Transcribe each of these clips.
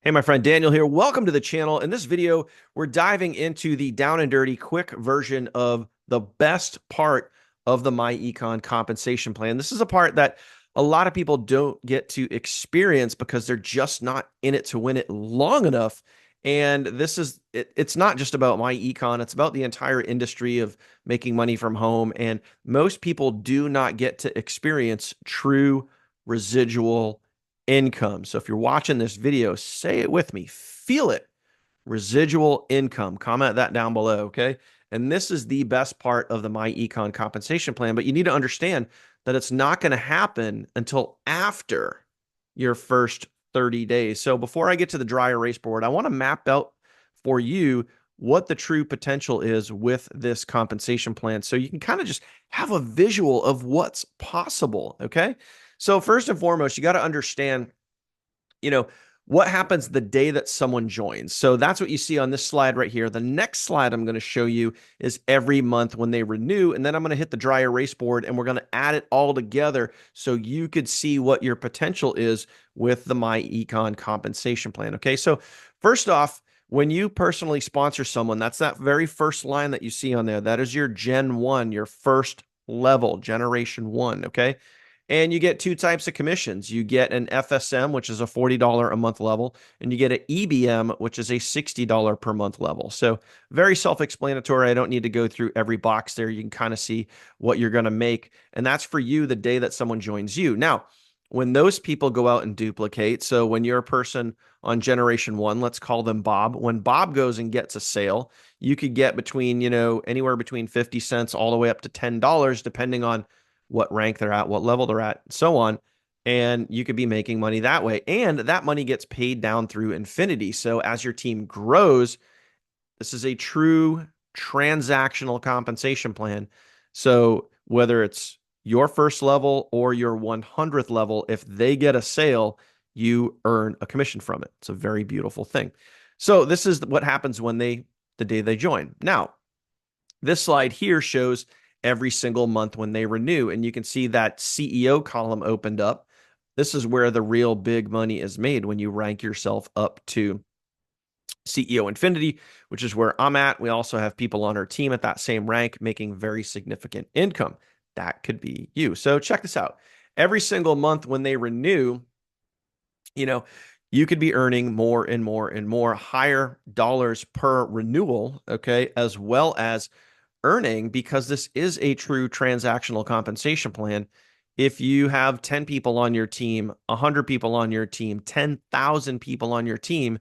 Hey, my friend Daniel here. Welcome to the channel. In this video, we're diving into the down and dirty quick version of the best part of the myEcon compensation plan. This is a part that a lot of people don't get to experience because they're just not in it to win it long enough. And it's not just about myEcon, it's about the entire industry of making money from home. And most people do not get to experience true residual income. So if you're watching this video, say it with me. Feel it. Residual income. Comment that down below, okay? And this is the best part of the myEcon compensation plan, but you need to understand that it's not going to happen until after your first 30 days. So before I get to the dry erase board, I want to map out for you what the true potential is with this compensation plan so you can kind of just have a visual of what's possible, okay? So first and foremost, you got to understand, you know, what happens the day that someone joins. So that's what you see on this slide right here. The next slide I'm going to show you is every month when they renew, and then I'm going to hit the dry erase board and we're going to add it all together so you could see what your potential is with the myEcon compensation plan. Okay, so first off, when you personally sponsor someone, that's that very first line that you see on there. That is your Gen 1, your first level, Generation 1, okay? And you get two types of commissions. You get an FSM, which is a $40 a month level, and you get an EBM, which is a $60 per month level. So very self-explanatory. I don't need to go through every box there. You can kind of see what you're going to make. And that's for you the day that someone joins you. Now, when those people go out and duplicate, so when you're a person on Generation 1, let's call them Bob, when Bob goes and gets a sale, you could get between, anywhere between 50 cents all the way up to $10, depending on what rank they're at, what level they're at, so on. And you could be making money that way. And that money gets paid down through infinity. So as your team grows, this is a true transactional compensation plan. So whether it's your first level or your 100th level, if they get a sale, you earn a commission from it. It's a very beautiful thing. So this is what happens when the day they join. Now, this slide here shows every single month when they renew. And you can see that CEO column opened up. This is where the real big money is made when you rank yourself up to CEO Infinity, which is where I'm at. We also have people on our team at that same rank making very significant income. That could be you. So check this out. Every single month when they renew, you could be earning more and more and more higher dollars per renewal, okay, as well as earning, because this is a true transactional compensation plan. If you have 10 people on your team, 100 people on your team, 10,000 people on your team,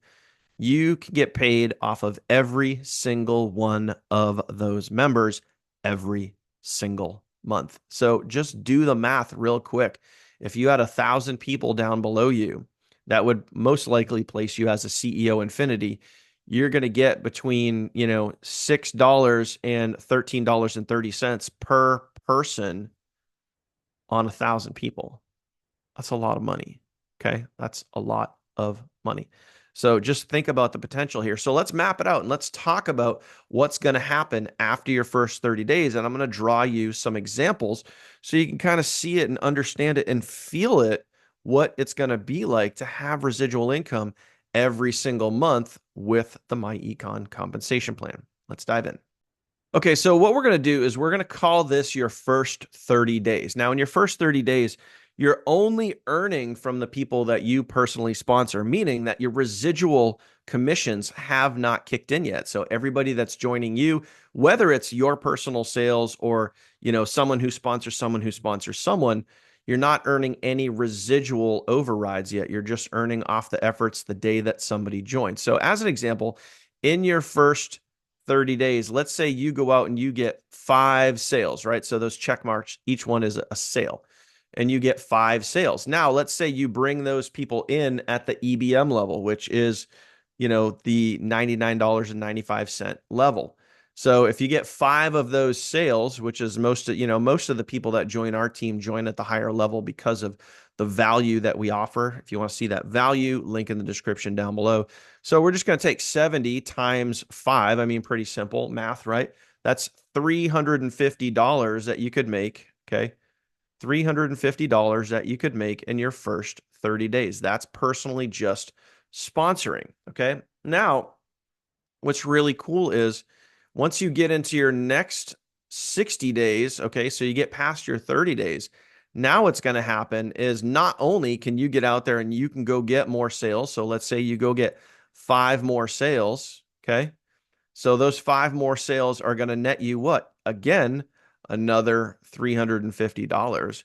you can get paid off of every single one of those members every single month. So just do the math real quick. If you had 1,000 people down below you, that would most likely place you as a CEO Infinity. You're going to get between, $6 and $13.30 per person on 1,000 people. That's a lot of money. Okay. That's a lot of money. So just think about the potential here. So let's map it out and let's talk about what's going to happen after your first 30 days. And I'm going to draw you some examples so you can kind of see it and understand it and feel it, what it's going to be like to have residual income every single month with the myEcon compensation plan. Let's dive in. Okay, so what we're going to do is we're going to call this your first 30 days. Now, in your first 30 days, you're only earning from the people that you personally sponsor, meaning that your residual commissions have not kicked in yet. So everybody that's joining you, whether it's your personal sales or, someone who sponsors someone, you're not earning any residual overrides yet. You're just earning off the efforts the day that somebody joins. So as an example, in your first 30 days, let's say you go out and you get 5 sales, right? So those check marks, each one is a sale, and you get 5 sales. Now, let's say you bring those people in at the EBM level, which is, the $99.95 level. So if you get 5 of those sales, which is most of the people that join our team join at the higher level because of the value that we offer. If you want to see that value, link in the description down below. So we're just going to take 70 times 5. I mean, pretty simple math, right? That's $350 that you could make, okay? $350 that you could make in your first 30 days. That's personally just sponsoring. Okay. Now, what's really cool is once you get into your next 60 days, okay, so you get past your 30 days, now what's going to happen is not only can you get out there and you can go get more sales. So let's say you go get 5 more sales. Okay. So those 5 more sales are going to net you what? Again, another $350.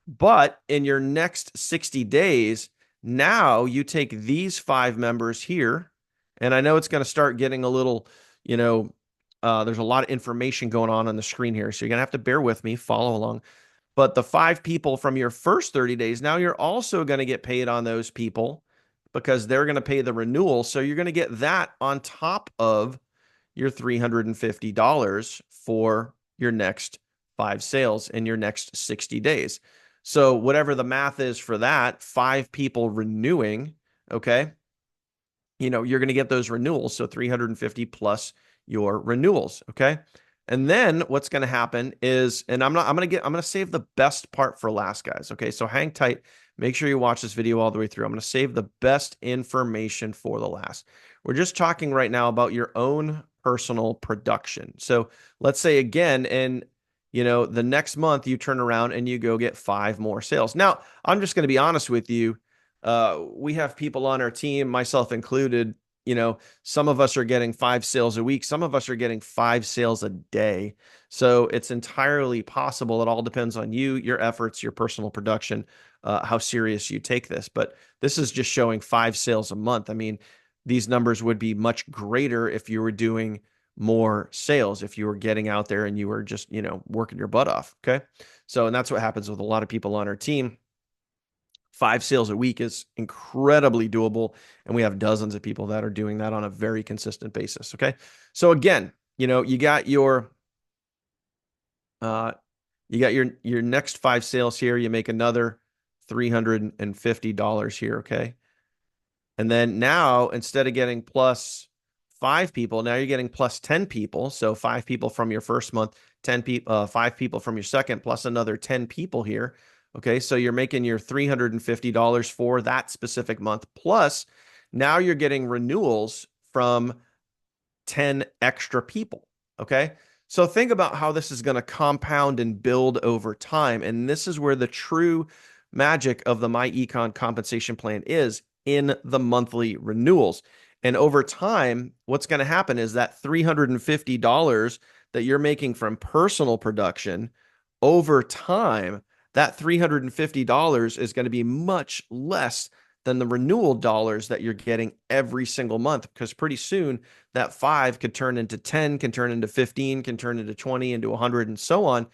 But in your next 60 days, now you take these 5 members here, and I know it's going to start getting a little, you know, there's a lot of information going on the screen here. So you're going to have to bear with me, follow along. But the 5 people from your first 30 days, now you're also going to get paid on those people because they're going to pay the renewal. So you're going to get that on top of your $350 for your next 5 sales in your next 60 days. So whatever the math is for that, 5 people renewing, okay, you're going to get those renewals. So 350 plus your renewals, okay? And then what's going to happen is, and I'm going to save the best part for last, guys, okay? So hang tight. Make sure you watch this video all the way through. I'm going to save the best information for the last. We're just talking right now about your own personal production. So let's say again, and the next month you turn around and you go get 5 more sales. Now, I'm just going to be honest with you. We have people on our team, myself included, some of us are getting 5 sales a week. Some of us are getting 5 sales a day. So it's entirely possible. It all depends on you, your efforts, your personal production, how serious you take this. But this is just showing 5 sales a month. I mean, these numbers would be much greater if you were doing more sales, if you were getting out there and you were just, working your butt off. Okay. So, and that's what happens with a lot of people on our team. 5 sales a week is incredibly doable. And we have dozens of people that are doing that on a very consistent basis. Okay. So again, you got your next 5 sales here. You make another $350 here. Okay. And then now instead of getting plus 5 people, now you're getting plus 10 people. So 5 people from your first month, 5 people from your second, plus another 10 people here. Okay, so you're making your $350 for that specific month. Plus, now you're getting renewals from 10 extra people. Okay, so think about how this is going to compound and build over time. And this is where the true magic of the myEcon compensation plan is in the monthly renewals. And over time, what's going to happen is that $350 that you're making from personal production over time, that $350 is going to be much less than the renewal dollars that you're getting every single month, because pretty soon that 5 could turn into 10, can turn into 15, can turn into 20, into 100, and so on.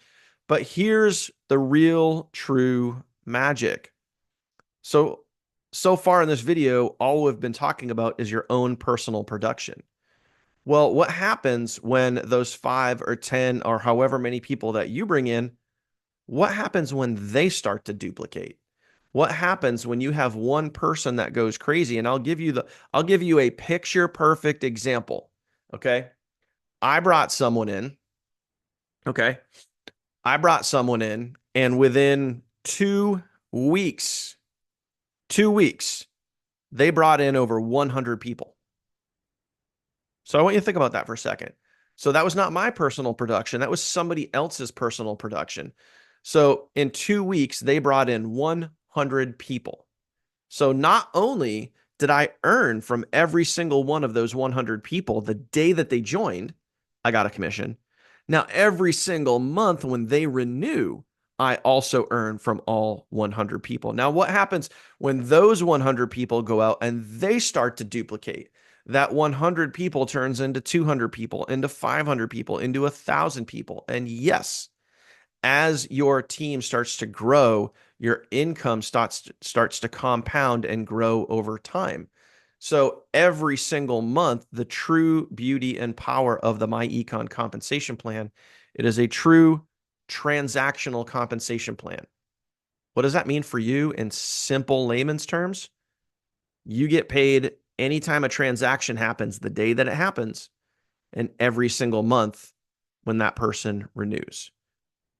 But here's the real true magic. So far in this video, all we've been talking about is your own personal production. Well, what happens when those 5 or 10 or however many people that you bring in, what happens when they start to duplicate? What happens when you have one person that goes crazy? And I'll give you a picture perfect example. Okay. I brought someone in. Okay. I brought someone in, and within 2 weeks, they brought in over 100 people. So I want you to think about that for a second. So that was not my personal production. That was somebody else's personal production. So in 2 weeks, they brought in 100 people. So not only did I earn from every single one of those 100 people the day that they joined, I got a commission. Now, every single month when they renew, I also earn from all 100 people. Now, what happens when those 100 people go out and they start to duplicate? That 100 people turns into 200 people, into 500 people, into 1,000 people. And yes, as your team starts to grow, your income starts to compound and grow over time. So every single month, the true beauty and power of the myEcon compensation plan, it is a true transactional compensation plan. What does that mean for you in simple layman's terms? You get paid anytime a transaction happens, the day that it happens, and every single month when that person renews.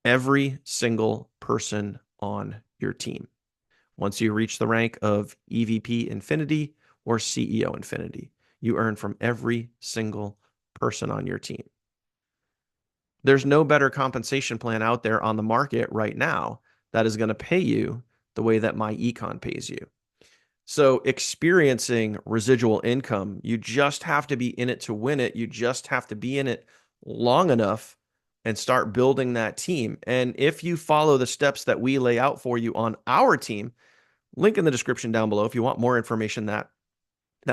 Every single person on your team. Once you reach the rank of EVP Infinity or CEO infinity. You earn from every single person on your team. There's no better compensation plan out there on the market right now that is going to pay you the way that myEcon pays you. So experiencing residual income, you just have to be in it to win it. You just have to be in it long enough and start building that team. And if you follow the steps that we lay out for you on our team, link in the description down below. If you want more information, that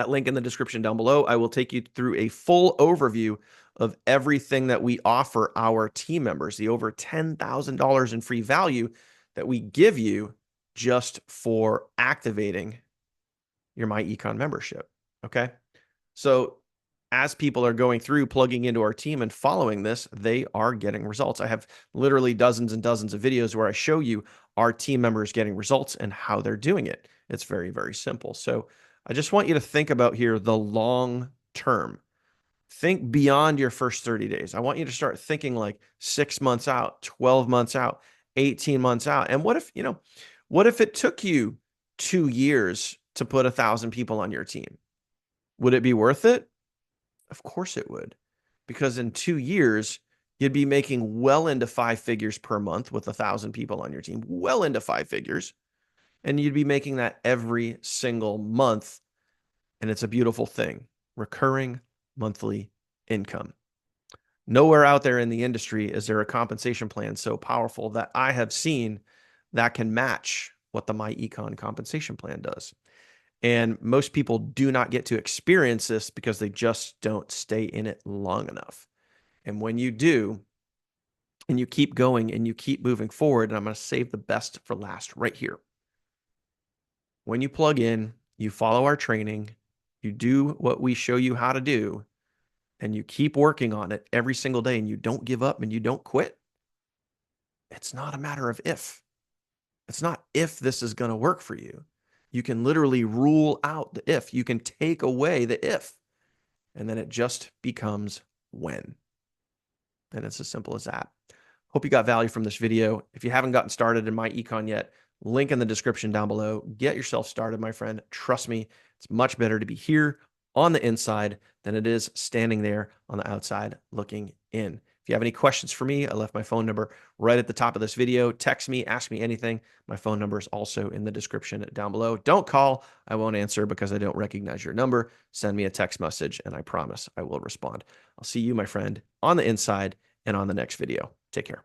link in the description down below, I will take you through a full overview of everything that we offer our team members, the over $10,000 in free value that we give you just for activating your myEcon membership. Okay. So as people are going through, plugging into our team and following this, they are getting results. I have literally dozens and dozens of videos where I show you our team members getting results and how they're doing it. It's very, very simple. So I just want you to think about here the long term. Think beyond your first 30 days. I want you to start thinking like 6 months out, 12 months out, 18 months out. And what if it took you 2 years to put 1,000 people on your team? Would it be worth it? Of course it would, because in 2 years, you'd be making well into 5 figures per month with 1,000 people on your team, well into 5 figures. And you'd be making that every single month. And it's a beautiful thing. Recurring monthly income. Nowhere out there in the industry is there a compensation plan so powerful that I have seen that can match what the myEcon compensation plan does. And most people do not get to experience this because they just don't stay in it long enough. And when you do, and you keep going and you keep moving forward, and I'm going to save the best for last right here. When you plug in, you follow our training, you do what we show you how to do, and you keep working on it every single day, and you don't give up and you don't quit, it's not a matter of if. It's not if this is going to work for you. You can literally rule out the if. You can take away the if, and then it just becomes when. And it's as simple as that. Hope you got value from this video. If you haven't gotten started in myEcon yet, link in the description down below. Get yourself started, my friend. Trust me, it's much better to be here on the inside than it is standing there on the outside looking in. If you have any questions for me, I left my phone number right at the top of this video. Text me, ask me anything. My phone number is also in the description down below. Don't call. I won't answer because I don't recognize your number. Send me a text message, and I promise I will respond. I'll see you, my friend, on the inside and on the next video. Take care.